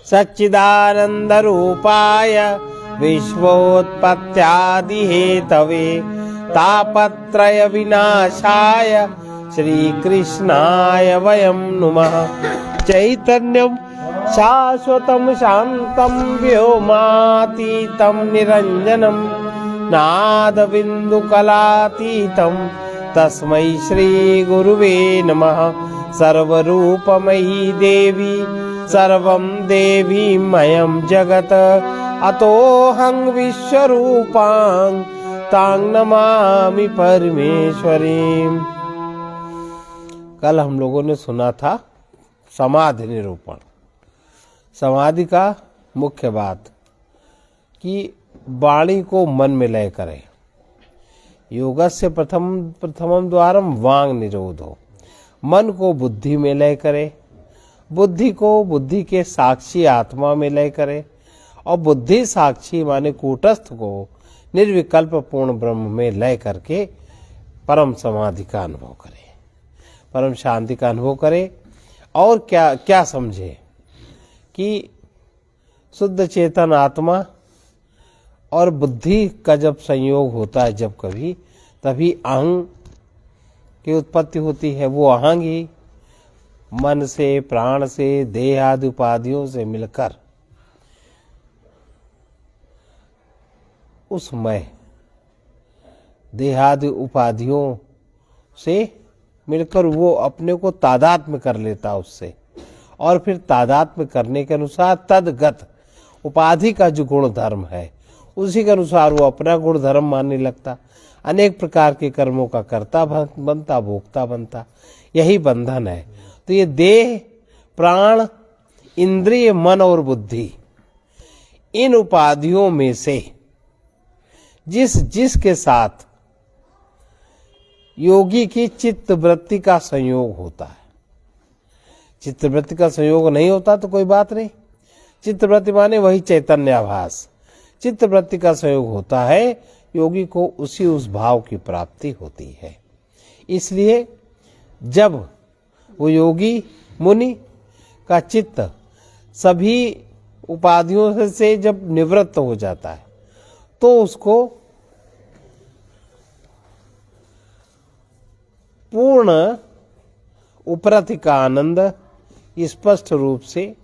सच्चिदानंद रूपाय विश्वोत्पत्त्यादि Hathaway तापत्रय विनाशाय श्री कृष्णाय वयं नुमः। चैतन्यं शाश्वतं शान्तं व्योमातीतं निरञ्जनं नादबिन्दुकलातीतं तस्मै श्री गुरुवे नमः। सर्वरूपमयी देवी सर्वं देवीमयं जगत् अतोऽहं विश्वरूपां तां नमामि परमेश्वरीं। कल हम लोगों ने सुना था समाधि निरूपण। समाधि का मुख्य बात कि वाणी को मन में लय करें। योगस्य प्रथमम द्वारम वांग निरोधो। मन को बुद्धि में लय करे, बुद्धि को बुद्धि के साक्षी आत्मा में लय करे और बुद्धि साक्षी माने कूटस्थ को निर्विकल्प पूर्ण ब्रह्म में लय करके परम समाधि का अनुभव करे, परम शांति का अनुभव करे। और क्या क्या समझे कि शुद्ध चेतन आत्मा और बुद्धि का जब संयोग होता है, जब कभी, तभी अहंग की उत्पत्ति होती है। वो अहंग ही मन से, प्राण से, देह आदि उपाधियों से मिलकर उस मैं देहादि उपाधियों से मिलकर वो अपने को तादात्म्य कर लेता उससे, और फिर तादात्म्य करने के अनुसार तदगत उपाधि का जो गुण धर्म है उसी के अनुसार वो अपना गुण धर्म मानने लगता। अनेक प्रकार के कर्मों का कर्ता बनता, भोक्ता बनता। यही बंधन है। तो ये देह, प्राण, इंद्रिय, मन और बुद्धि, इन उपाधियों में से जिसके साथ योगी की चित्त वृत्ति का संयोग होता है। चित्त वृत्ति का संयोग नहीं होता तो कोई बात नहीं। चित्त वृत्ति माने वही चैतन्याभास। चित्त वृत्ति का संयोग होता है, योगी को उस भाव की प्राप्ति होती है। इसलिए जब वो योगी मुनि का चित्त सभी उपाधियों से जब निवृत्त हो जाता है तो उसको पूर्ण उपरति का आनंद स्पष्ट रूप से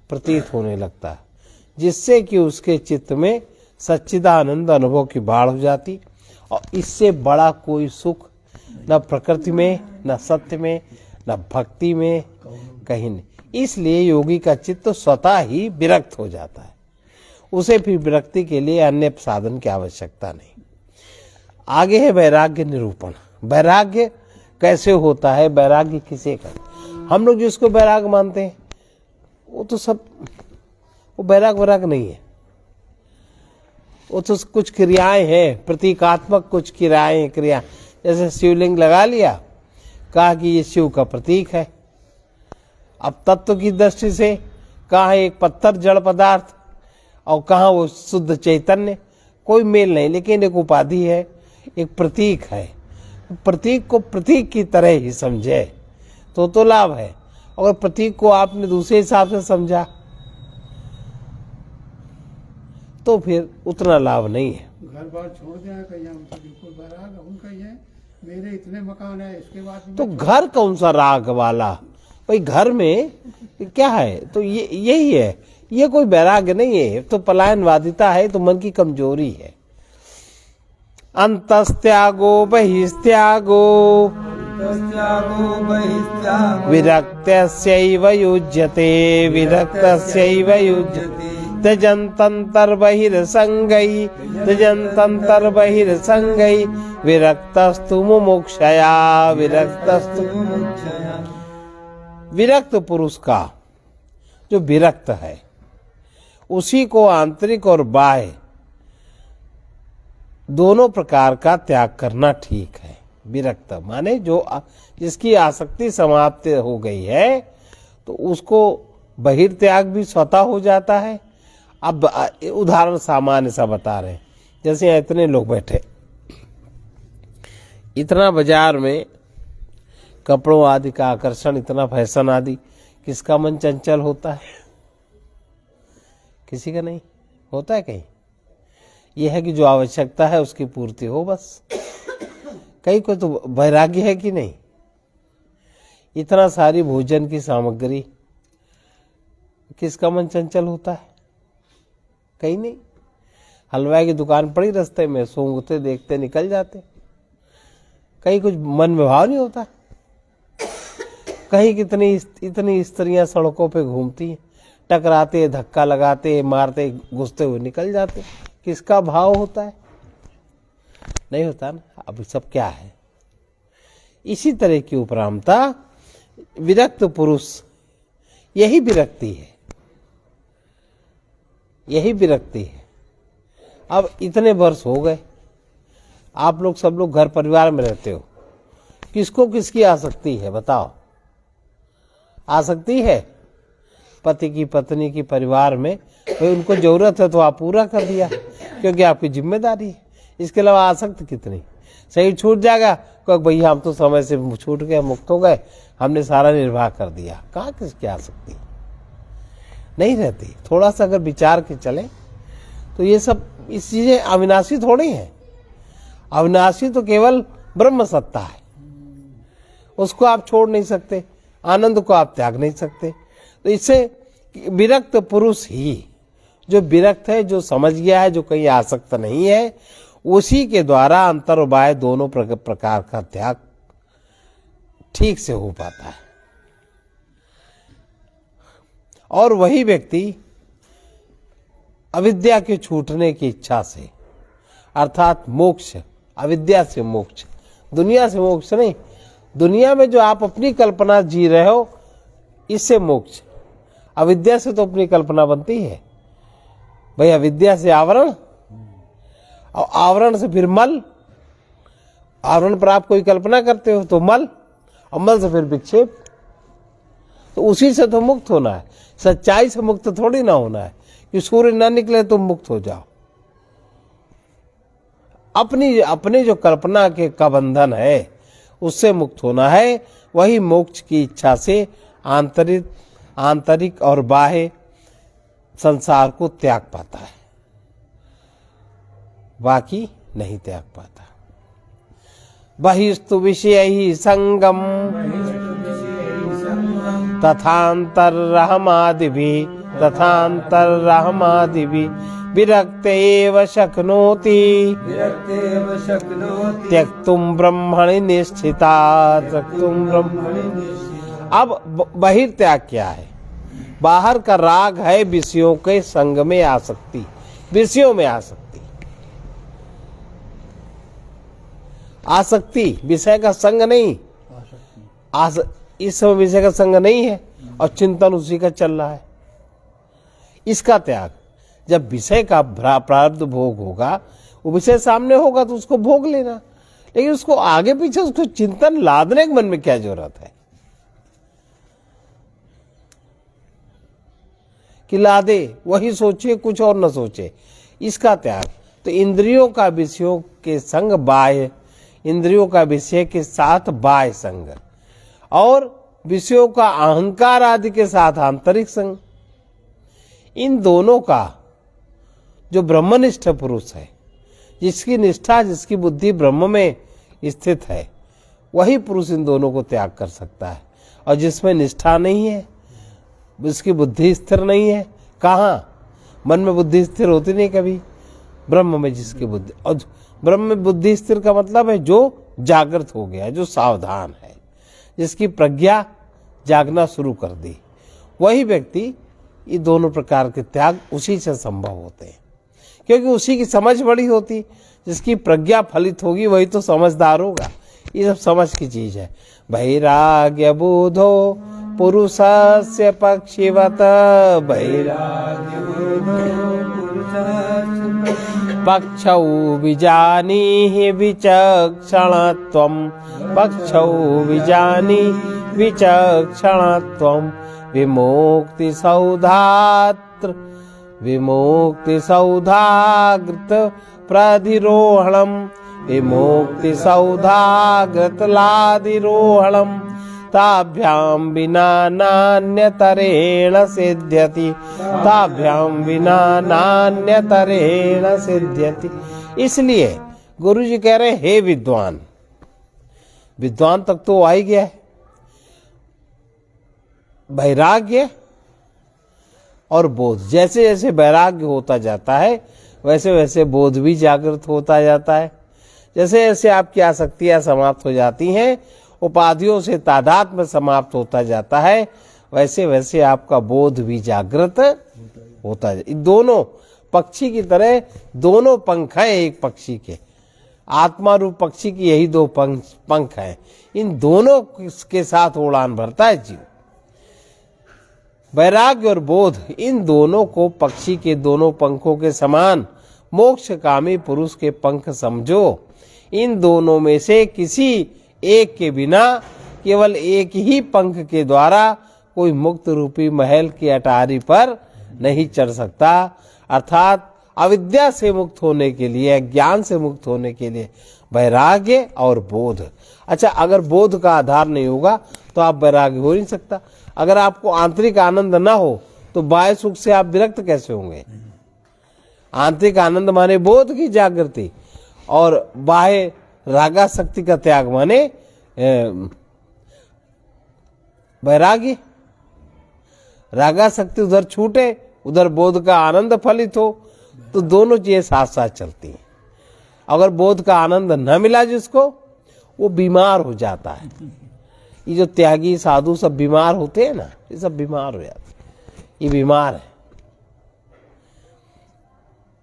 प्रतीत होने लगता है, जिससे कि उसके चित्त में सच्चिदानंद अनुभव की बाढ़ हो जाती। और इससे बड़ा कोई सुख न प्रकृति में, न सत्य में, न भक्ति में कहीं नहीं। इसलिए योगी का चित्त स्वतः ही विरक्त हो जाता है। उसे फिर विरक्ति के लिए अन्य साधन की आवश्यकता नहीं। आगे है वैराग्य निरूपण। वैराग्य कैसे होता है, वैराग्य किसे कहते हैं? हम लोग जिसको वैराग्य मानते हैं वो तो सब वो वैराग नहीं है। वो तो कुछ क्रियाएं हैं, प्रतीकात्मक कुछ क्रिया। जैसे शिवलिंग लगा लिया, कहा कि ये शिव का प्रतीक है। अब तत्व की दृष्टि से कहा एक पत्थर जड़ पदार्थ और कहा वो शुद्ध चैतन्य, कोई मेल नहीं। लेकिन एक उपाधि है, एक प्रतीक है। प्रतीक को प्रतीक की तरह ही समझे तो लाभ है। अगर प्रतीक को आपने दूसरे हिसाब से समझा तो फिर उतना लाभ नहीं है। घर बार छोड़ दिया कहीं हमको बिल्कुल बराग उनका ही है, मेरे इतने मकान है, इसके बाद तो घर कौन सा राग वाला? भाई घर में क्या है? तो ये यही है। ये कोई वैराग्य नहीं है, तो पलायनवादिता है, तो मन की कमजोरी है। अंतस्त्यागो बहिस्त्यागो विरक्तस्यैव युज्यते विरक्तस्यैव युज्यते त्यजन्तर्बहिर्संगै विरक्तस्तु मुमुक्षया विरक्तस्तु। विरक्त पुरुष का जो विरक्त है उसी को आंतरिक और बाह्य दोनों प्रकार का त्याग करना ठीक है। विरक्त माने जो जिसकी आसक्ति समाप्त हो गई है तो उसको बहिर्त्याग भी स्वतः हो जाता है। अब उदाहरण सामान्य सा बता रहे हैं। जैसे यहाँ इतने लोग बैठे, इतना बाजार में कपड़ों आदि का आकर्षण, इतना फैशन आदि, किसका मन चंचल होता है? किसी का नहीं होता है कहीं। यह है कि जो आवश्यकता है उसकी पूर्ति हो बस। कहीं को तो वैराग्य है कि नहीं। इतना सारी भोजन की सामग्री, किसका मन चंचल होता है? कहीं नहीं। हलवाई की दुकान पड़ी रास्ते में, सूंघते देखते निकल जाते। कहीं कुछ मन में भाव नहीं होता। कहीं कितनी इतनी स्त्रियां सड़कों पे घूमती हैं, टकराते, धक्का लगाते, मारते, घुसते हुए निकल जाते। किसका भाव होता है? नहीं होता ना। अब सब क्या है? इसी तरह की उपरामता विरक्त पुरुष, यही विरक्ति है, यही विरक्ति है। अब इतने वर्ष हो गए, आप लोग सब लोग घर परिवार में रहते हो, किसको किसकी आसक्ति है बताओ? आसक्ति है पति की, पत्नी की, परिवार में। भाई उनको जरूरत है तो आप पूरा कर दिया, क्योंकि आपकी जिम्मेदारी है। इसके अलावा आसक्त कितनी? शरीर छूट जाएगा, क्योंकि भैया हम तो समय से छूट गए, मुक्त हो गए, हमने सारा निर्वाह कर दिया। कहाँ किसकी आसक्ति नहीं रहती। थोड़ा सा अगर विचार के चले तो ये सब इस चीजें अविनाशी थोड़ी हैं। अविनाशी तो केवल ब्रह्म सत्ता है, उसको आप छोड़ नहीं सकते, आनंद को आप त्याग नहीं सकते। तो इससे विरक्त पुरुष ही, जो विरक्त है, जो समझ गया है, जो कहीं आसक्त नहीं है, उसी के द्वारा अंतर और बाह्य दोनों प्रकार का त्याग ठीक से हो पाता है। और वही व्यक्ति अविद्या के छूटने की इच्छा से, अर्थात मोक्ष, अविद्या से मोक्ष, दुनिया से मोक्ष नहीं, दुनिया में जो आप अपनी कल्पना जी रहे हो इससे मोक्ष। अविद्या से तो अपनी कल्पना बनती है भाई, अविद्या से आवरण, और आवरण से फिर मल, आवरण पर आप कोई कल्पना करते हो तो मल, और मल से फिर विक्षेप। तो उसी से तो मुक्त होना है, सच्चाई से मुक्त थोड़ी ना होना है कि सूर्य ना निकले तुम मुक्त हो जाओ। अपनी जो कल्पना के का बंधन है उससे मुक्त होना है। वही मोक्ष की इच्छा से आंतरिक और बाह्य संसार को त्याग पाता है, बाकी नहीं त्याग पाता। बहिस्तु विषय ही संगम तथांतरहमादिभि विरक्तेव शक्नोति त्यक्तुम ब्रह्मणि निष्ठितात्। अब बहिर्त्याग क्या है? बाहर का राग है विषयों के संग में आसक्ति, विषयों में आसक्ति। आसक्ति विषय का संग नहीं, इस समय विषय का संग नहीं है और चिंतन उसी का चल रहा है। इसका त्याग, जब विषय का प्रारब्ध भोग होगा, वो विषय सामने होगा तो उसको भोग लेना, लेकिन उसको आगे पीछे उसको चिंतन लादने के मन में क्या जरूरत है कि लादे, वही सोचे, कुछ और न सोचे। इसका त्याग। तो इंद्रियों का विषयों के संग बाह्य, इंद्रियों का विषय के साथ बाह्य संग, और विषयों का अहंकार आदि के साथ आंतरिक संग, इन दोनों का जो ब्रह्मनिष्ठ पुरुष है, जिसकी निष्ठा, जिसकी बुद्धि ब्रह्म में स्थित है, वही पुरुष इन दोनों को त्याग कर सकता है। और जिसमें निष्ठा नहीं है, जिसकी बुद्धि स्थिर नहीं है, कहाँ? मन में बुद्धि स्थिर होती नहीं कभी। ब्रह्म में जिसकी बुद्धि, और ब्रह्म में बुद्धि स्थिर का मतलब है जो जागृत हो गया, जो सावधान है, जिसकी प्रज्ञा जागना शुरू कर दी, वही व्यक्ति, ये दोनों प्रकार के त्याग उसी से संभव होते हैं, क्योंकि उसी की समझ बड़ी होती। जिसकी प्रज्ञा फलित होगी वही तो समझदार होगा। ये सब समझ की चीज है। वैराग्य बुधो पुरुषस्य पक्षिवत, वैराग्य पक्षौ विजानीहि विचक्षणत्वं, पक्षौ विजानीहि विचक्षणत्वं, विमुक्ति सौधात्र विमुक्ति सौधाग्रत प्रधिरोहणम, विमुक्ति सौधाग्रत लाधिरोहणम, ताभ्याम विना नान्यतरेण सिद्ध्यति, ताभ्याम विना नान्यतरेण सिद्ध्यति। इसलिए गुरु जी कह रहे हे विद्वान, विद्वान तक तो आ ही गया है, वैराग्य और बोध, जैसे जैसे वैराग्य होता जाता है वैसे वैसे बोध भी जागृत होता जाता है। जैसे जैसे आपकी आसक्तियां समाप्त हो जाती हैं, उपाधियों से तादात्म्य समाप्त होता जाता है, वैसे वैसे आपका बोध भी जागृत होता है। दोनों पक्षी की तरह दोनों पंख हैं एक पक्षी के, आत्मा रूप पक्षी की यही दो पंख हैं, इन दोनों के साथ उड़ान भरता है जीव। वैराग्य और बोध, इन दोनों को पक्षी के दोनों पंखों के समान मोक्षकामी पुरुष के पंख समझो। इन दोनों में से किसी एक के बिना केवल एक ही पंख के द्वारा कोई मुक्त रूपी महल की अटारी पर नहीं चढ़ सकता। अर्थात अविद्या से मुक्त होने के लिए, ज्ञान से मुक्त होने के लिए वैराग्य और बोध। अच्छा, अगर बोध का आधार नहीं होगा तो आप वैराग्य हो नहीं सकता। अगर आपको आंतरिक आनंद ना हो तो बाह्य सुख से आप विरक्त कैसे होंगे? आंतरिक आनंद माने बोध की जागृति, और बाह्य रागासक्ति का त्याग माने वैराग्य। रागासक्ति उधर छूटे, उधर बोध का आनंद फलित हो, तो दोनों चीजें साथ साथ चलती हैं। अगर बोध का आनंद न मिला जिसको, वो बीमार हो जाता है। ये जो त्यागी साधु सब बीमार होते हैं ना, ये सब बीमार हो जाते हैं, ये बीमार है।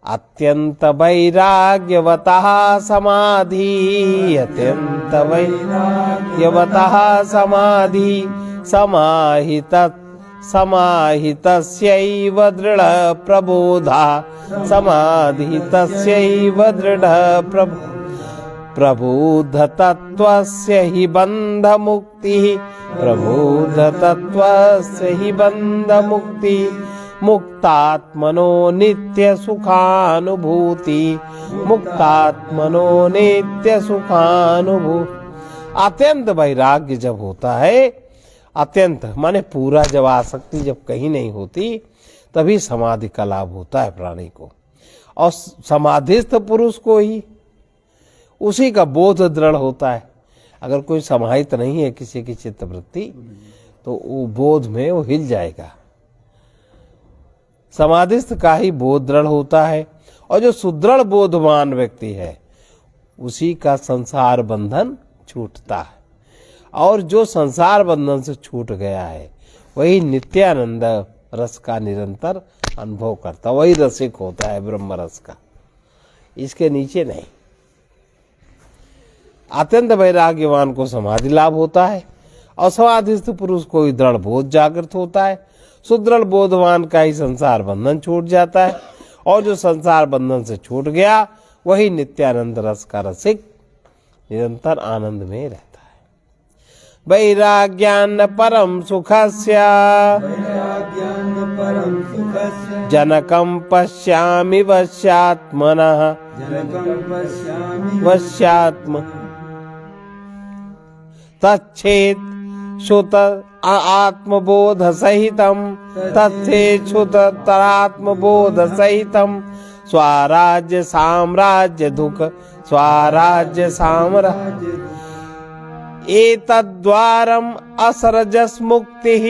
अत्यंत वैराग्यवतः समाधि, अत्यंत वैराग्यवतः समाधि, समाहितस्यैव दृढ़ प्रबोधा, समाधितस्यैव दृढ़ प्रबोध तत्त्वस्य हि बंध मुक्ति, प्रबोध तत्त्वस्य हि बंध मुक्ति, मुक्तात्मनो नित्य सुखानुभूति, मुक्तात्मनो नित्य सुखानुभूति। अत्यंत वैराग्य जब होता है, अत्यंत माने पूरा, जब आसक्ति जब कहीं नहीं होती, तभी समाधि का लाभ होता है प्राणी को। और समाधिस्थ पुरुष को ही उसी का बोध दृढ़ होता है। अगर कोई समाहित नहीं है किसी की चित्तवृत्ति, तो वो बोध में वो हिल जाएगा। समाधिस्थ का ही बोध दृढ़ होता है, और जो सुदृढ़ बोधवान व्यक्ति है उसी का संसार बंधन छूटता है। और जो संसार बंधन से छूट गया है वही नित्यानंद रस का निरंतर अनुभव करता, वही रसिक होता है ब्रह्म रस का, इसके नीचे नहीं। अत्यंत वैराग्यवान को समाधि लाभ होता है, और समाधिस्थ पुरुष को दृढ़ बोध जागृत होता है। सुदृढ़ बोधवान का ही संसार बंधन छूट जाता है, और जो संसार बंधन से छूट गया वही नित्यानंद रस का रसिक निरंतर आनंद में रहता है। वैराग्यान्न परम सुखस्य, जनकं पश्यामि वश्यात्मनः, वश्यात्म तच्छेत शुत आत्मबोध सहितम, तच्छेत शुत तरात्मबोध सहितम, स्वराज्य साम्राज्य दुख, स्वराज्य साम्राज्य, एतद्वारम् असरजस् मुक्तिः,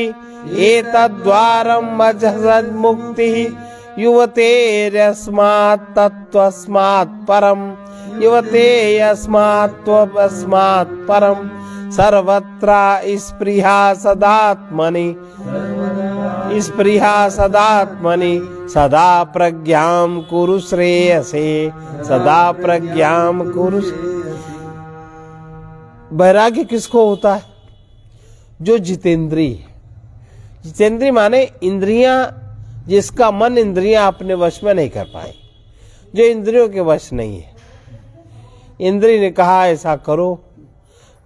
एतद्वारम् अजसद् मुक्तिः, युवतेर्यस्मात् तत्त्वस्मात् परम्, युवते यस्मात् परम्, सर्वत्र स्पृहा सदात्मनि, स्पृहा सदात्मनि, सदा प्रज्ञां कुरु श्रेयसे, सदा प्रज्ञां कुरु। वैराग्य किसको होता है? जो जितेंद्री है। जितेंद्री माने इंद्रियां, जिसका मन इंद्रियां अपने वश में नहीं कर पाए, जो इंद्रियों के वश नहीं है। इंद्री ने कहा ऐसा करो,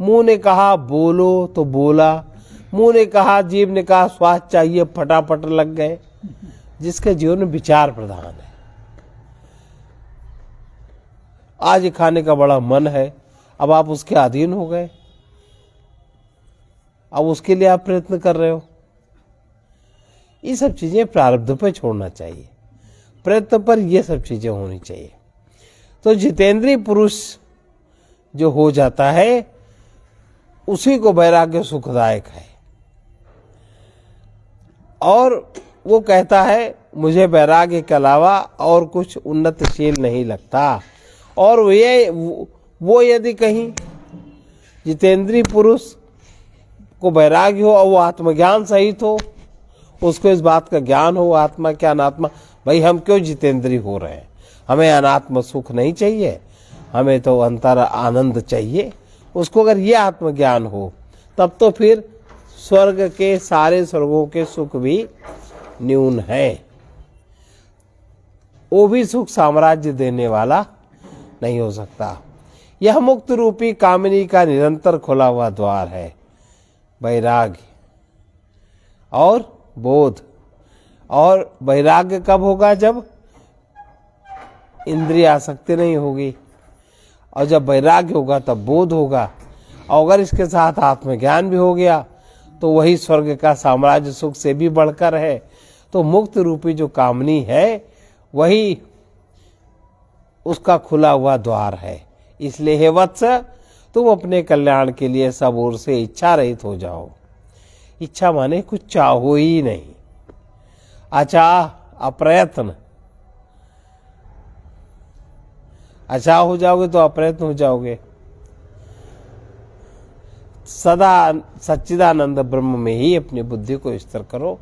मुंह ने कहा बोलो तो बोला, मुंह ने कहा, जीभ ने कहा स्वाद चाहिए, फटाफट लग गए। जिसके जीवन में विचार प्रधान है, आज खाने का बड़ा मन है, अब आप उसके अधीन हो गए। अब उसके लिए आप प्रयत्न कर रहे हो। ये सब चीजें प्रारब्ध पर छोड़ना चाहिए, प्रयत्न पर ये सब चीजें होनी चाहिए। तो जितेंद्रीय पुरुष जो हो जाता है उसी को वैराग्य सुखदायक है। और वो कहता है मुझे वैराग्य के अलावा और कुछ उन्नतशील नहीं लगता। और वो यदि कहीं जितेंद्रीय पुरुष को वैराग्य हो और वो आत्मज्ञान सहित हो, उसको इस बात का ज्ञान हो आत्मा क्या अनात्मा, भाई हम क्यों जितेंद्रीय हो रहे हैं, हमें अनात्म सुख नहीं चाहिए, हमें तो अंतर आनंद चाहिए, उसको अगर ये आत्मज्ञान हो तब तो फिर स्वर्ग के सारे स्वर्गों के सुख भी न्यून है, वो भी सुख साम्राज्य देने वाला नहीं हो सकता। यह मुक्त रूपी कामिनी का निरंतर खुला हुआ द्वार है, वैराग्य और बोध। और वैराग्य कब होगा? जब इंद्रिय आसक्ति नहीं होगी, और जब वैराग्य होगा तब बोध होगा, और अगर इसके साथ आत्मज्ञान भी हो गया तो वही स्वर्ग का साम्राज्य सुख से भी बढ़कर है। तो मुक्त रूपी जो कामनी है वही उसका खुला हुआ द्वार है। इसलिए हे वत्स, तुम अपने कल्याण के लिए सब ओर से इच्छा रहित हो जाओ। इच्छा माने कुछ चाहो ही नहीं, अचाह अप्रयत्न। अचाह हो जाओगे तो अप्रयत्न हो जाओगे। सदा सच्चिदानंद ब्रह्म में ही अपनी बुद्धि को स्थिर करो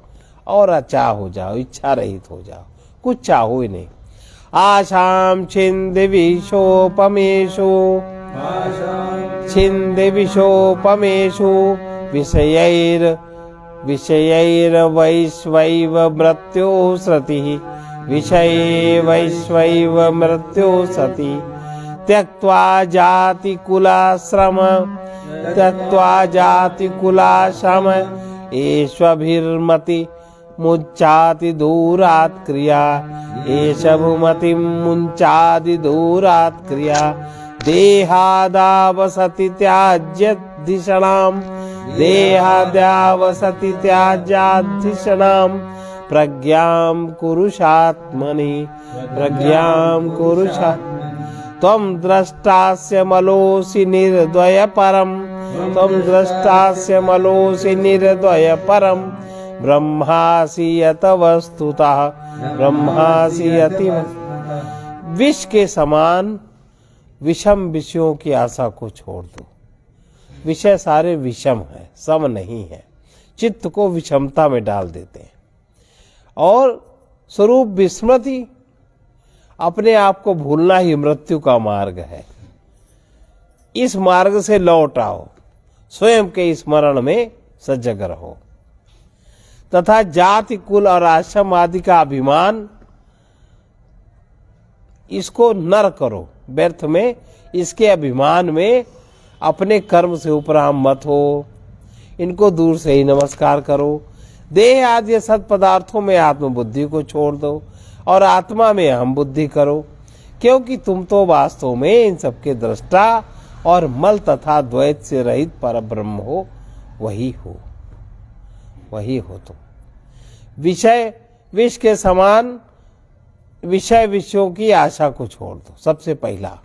और अचाह हो जाओ, इच्छा रहित हो जाओ, कुछ चाहो ही नहीं। आशाम छिंद विशोपमेशु विषयैर वैश्वैव मृत्यो सति विषये वैश्वैव मृत्यो सति त्यक्त्वा जाति कुलाश्रम एष्वभिर्मति मुच्चाति दूरात् क्रिया एषभुमति मुञ्चादि दूरात् क्रिया देहादावसति त्याज्यधिषणाम् प्रज्ञां कुरुषात्मनि त्वं द्रष्टास्य मलोऽसि निर्द्वय परम् ब्रह्मासि यत वस्तुतः ब्रह्मासि यति। विष के समान विषम विषयों की आशा को छोड़ दो। विषय सारे विषम है, सम नहीं है, चित्त को विषमता में डाल देते हैं। और स्वरूप विस्मृति, अपने आप को भूलना ही मृत्यु का मार्ग है। इस मार्ग से लौट आओ, स्वयं के स्मरण में सजग रहो तथा जाति कुल और आश्रम आदि का अभिमान इसको नर करो। व्यर्थ में इसके अभिमान में अपने कर्म से उपराम मत हो, इनको दूर से ही नमस्कार करो। देह आदि सत पदार्थों में आत्मबुद्धि को छोड़ दो और आत्मा में अहम बुद्धि करो, क्योंकि तुम तो वास्तव में इन सबके दृष्टा और मल तथा द्वैत से रहित पर ब्रह्म हो। वही हो तुम। विषय विष के समान विषय विषयों की आशा को छोड़ दो सबसे पहला,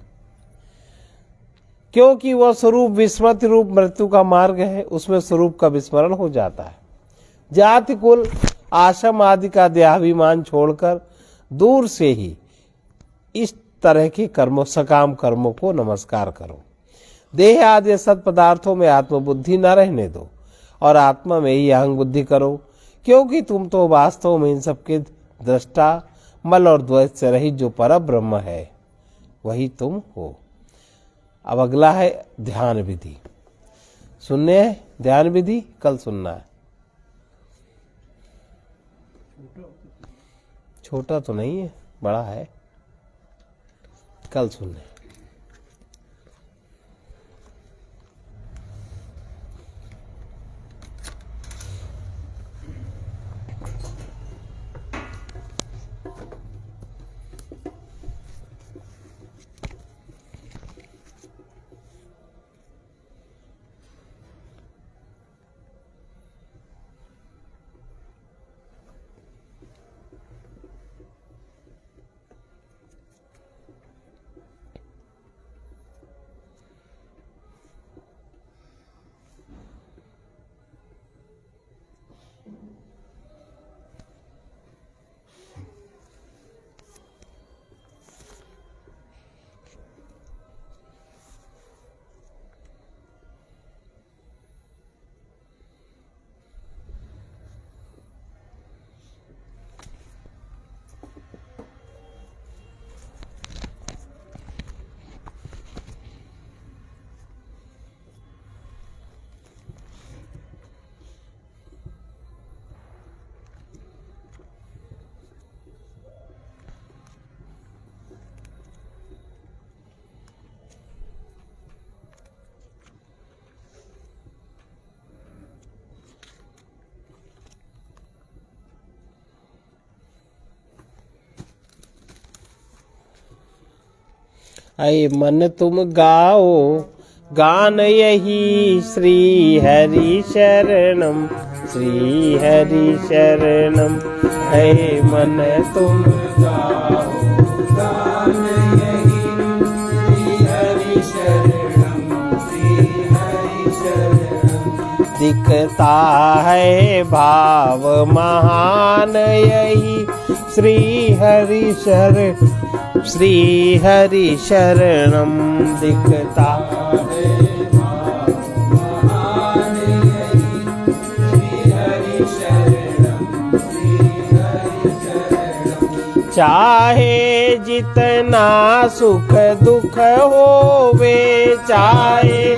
क्योंकि वह स्वरूप विस्मृति रूप मृत्यु का मार्ग है, उसमें स्वरूप का विस्मरण हो जाता है। जाति कुल आश्रम आदि का देहाभिमान छोड़कर दूर से ही इस तरह के कर्मों, सकाम कर्मों को नमस्कार करो। देह आदि सत पदार्थों में आत्मबुद्धि न रहने दो और आत्मा में ही अहंग बुद्धि करो, क्योंकि तुम तो वास्तव में इन सबके दृष्टा मल और द्वैत से रहित जो पर ब्रह्म है वही तुम हो। अब अगला है ध्यान विधि। सुनने है ध्यान विधि, कल सुनना है। छोटा तो नहीं है, बड़ा है, कल सुनने। ऐ मन तुम गाओ गान यही श्री हरि शरणम, श्री हरि शरणम। ऐ मन तुम गाओ गान यही श्री हरि शरणम, श्री हरि शरणम। दिखता है भाव महान यही श्री हरि शरण, श्री हरि शरणम। दिखता है भाव महान यही श्री हरि शरणम, श्री हरि शरणम। चाहे जितना सुख दुख होवे, चाहे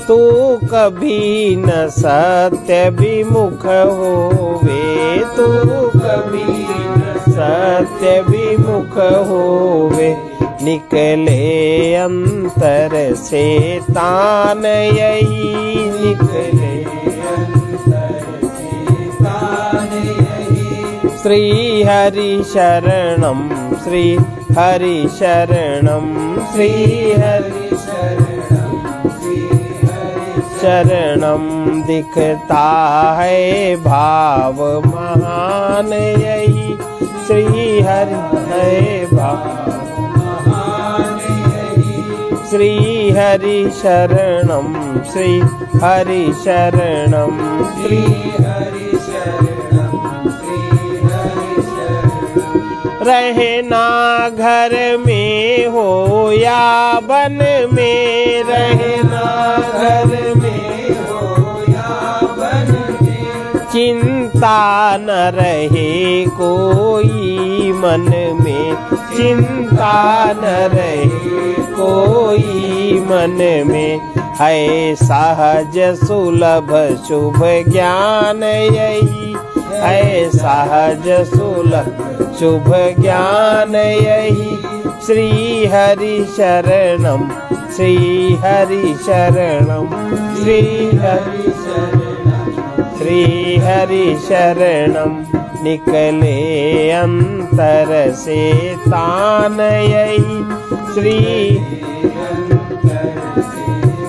तू कभी न सत्य विमुख होवे, तू कभी न सत्य विमुख होवे। निकले अंतर से तान यही, निकले अंतर से तान यही। श्री हरि शरणम, श्री हरि शरणम, श्री हरि शरणम, शरणम। दिखता है भाव महान यही श्री हरि है भाव महान यही। श्री हरि शरणम, श्री हरि शरणम, श्री हरि शरणम, श्री हरि शरणम। रहना घर में हो या वन में, रहना घर में हो या वन में। चिंता न रहे कोई मन में, चिंता न रहे कोई मन में। है सहज सुलभ शुभ ज्ञान यही, है सहज सुलभ शुभ ज्ञान यही। श्री हरि शरणम, श्री हरि शरणम, श्री हरि शरणम, श्री हरि शरणम। निकले अंतर से तान यही श्री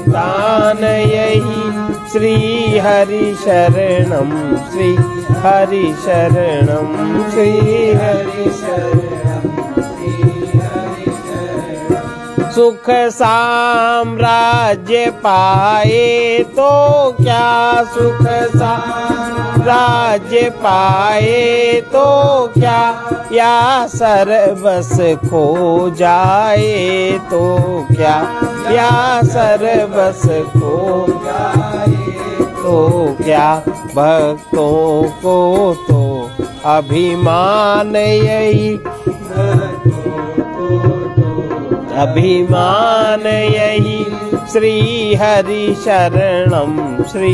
तान यही। श्री हरि शरणम, श्री हरि शरणम, श्री हरि शरणम, श्री हरि शरणम। सुख साम्राज्य पाए तो क्या, सुख साम्राज्य पाए तो क्या। या सर्वस खो जाए तो क्या, या सर्वस खो जाए तो क्या। भक्तों को तो अभिमान यही, अभिमान यही। श्री हरि शरणम, श्री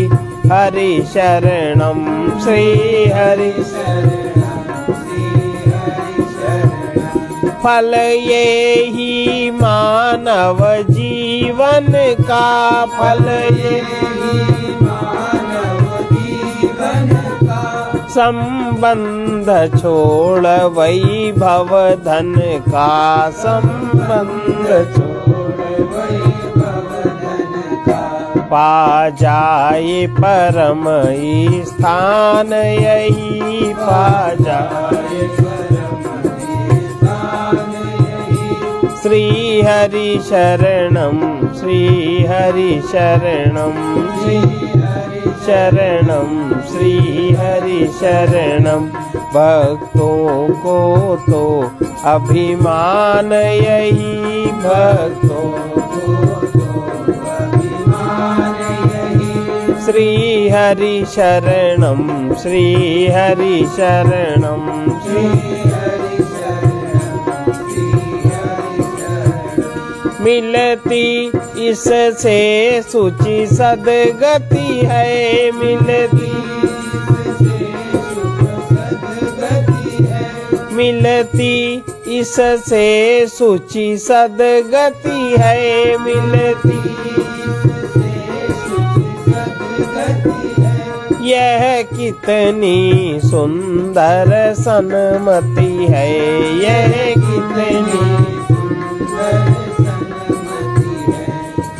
हरि शरणम, श्री हरि शरणम, श्री हरि शरणम। फल ये ही मानव जीवन का, फल ये ही मानव जीवन का। संबंध छोड़ वैभव धन का, संबंध छोड़ वैभव धन का। पा जाए परम स्थान यही, पा जाए परम स्थान यही। श्री हरि शरणम, श्री हरि शरणम, श्री हरि शरणम, श्री हरि शरणम। भक्तों को तो अभिमान यही, भक्तों को तो अभिमान यही। श्री हरि शरणम, श्री हरि शरणम, श्री हरि शरणम, श्री हरि शरणम। मिलती इससे सुचि सदगति है, मिलती मिलती इससे सुचि सदगति है, मिलती यह कितनी सुंदर सन्मति है, यह कितनी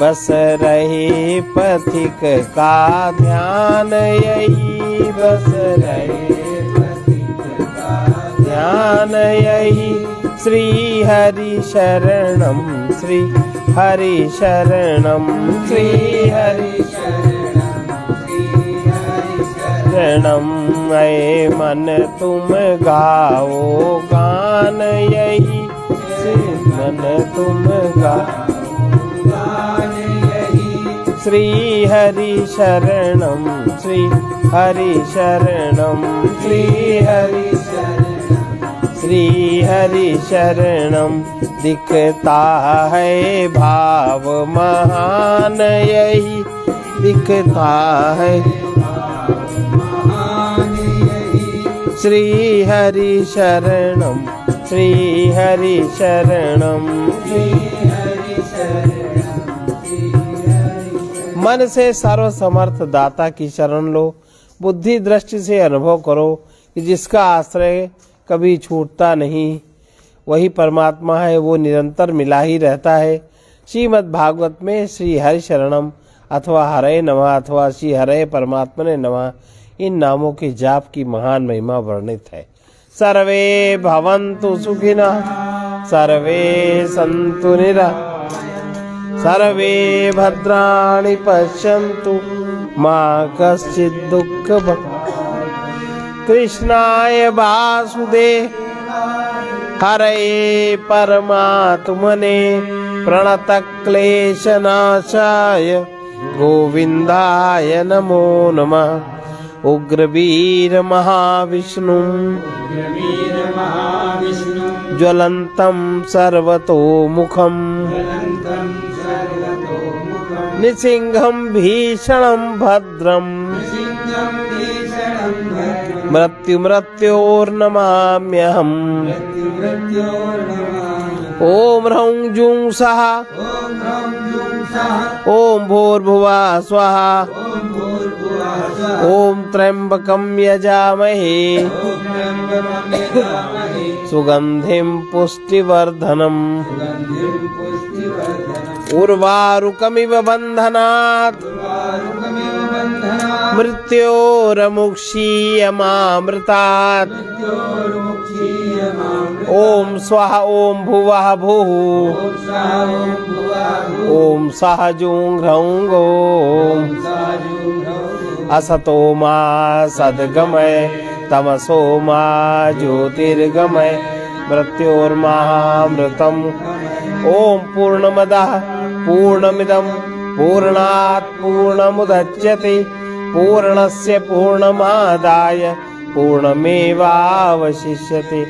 बस रहे पथिक का ध्यान यही, बस रहे पथिक का ध्यान यही। श्री हरि शरणम, श्री हरि शरणम, श्री हरि शरणम। ऐ मन तुम गाओ गान यही, मन तुम गाओ श्री हरि शरणम, श्री हरि शरणम, श्री हरि शरणम, श्री हरि शरणम। दिखता है भाव महान यही, दिखता है श्री हरि शरणम, श्री हरि शरणम, श्री हरि शरणम। मन से सर्व समर्थ दाता की शरण लो। बुद्धि दृष्टि से अनुभव करो कि जिसका आश्रय कभी छूटता नहीं वही परमात्मा है, वो निरंतर मिला ही रहता है। श्रीमद् भागवत में श्री हरि शरणम अथवा हरे नमः अथवा श्री हरे परमात्मने नमः इन नामों के जाप की महान महिमा वर्णित है। सर्वे भवन्तु सुखिनः, सर्वे सन्तु निरामयाः, सर्वे भद्राणि पश्यन्तु मा कश्चित् दुःखभाग्। कृष्णाय वासुदेव हरये परमात्मने प्रणतक्लेशनाशाय गोविन्दाय नमो नमः। उग्रवीर महाविष्णु ज्वलन्तं सर्वतोमुखं निसिंहं भीषणं भद्रं मृत्योर्नमाम्यहम्। ॐ ह्रौं जूं सः ॐ भूर्भुवः स्वः ॐ त्र्यंबकं यजामहे सुगंधिं पुष्टिवर्धनम्। उर्वारुकमिव बन्धनात् मृत्योर्मुक्षीयमामृतात्। ॐ स्वः ॐ भुवः भुः ॐ सः जूं ह्रौं गों। असतो मा सद्गमय तमसो मा ज्योतिर्गमय मृत्योर्महामृतम्। ॐ पूर्णमदः पूर्णमिदं पूर्णात् पूर्णमुदच्यते पूर्णस्य पूर्णमादाय पूर्णमेवावशिष्यते।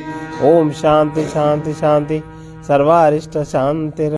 ओम शांति शांति शांति सर्वारिष्ट शांति।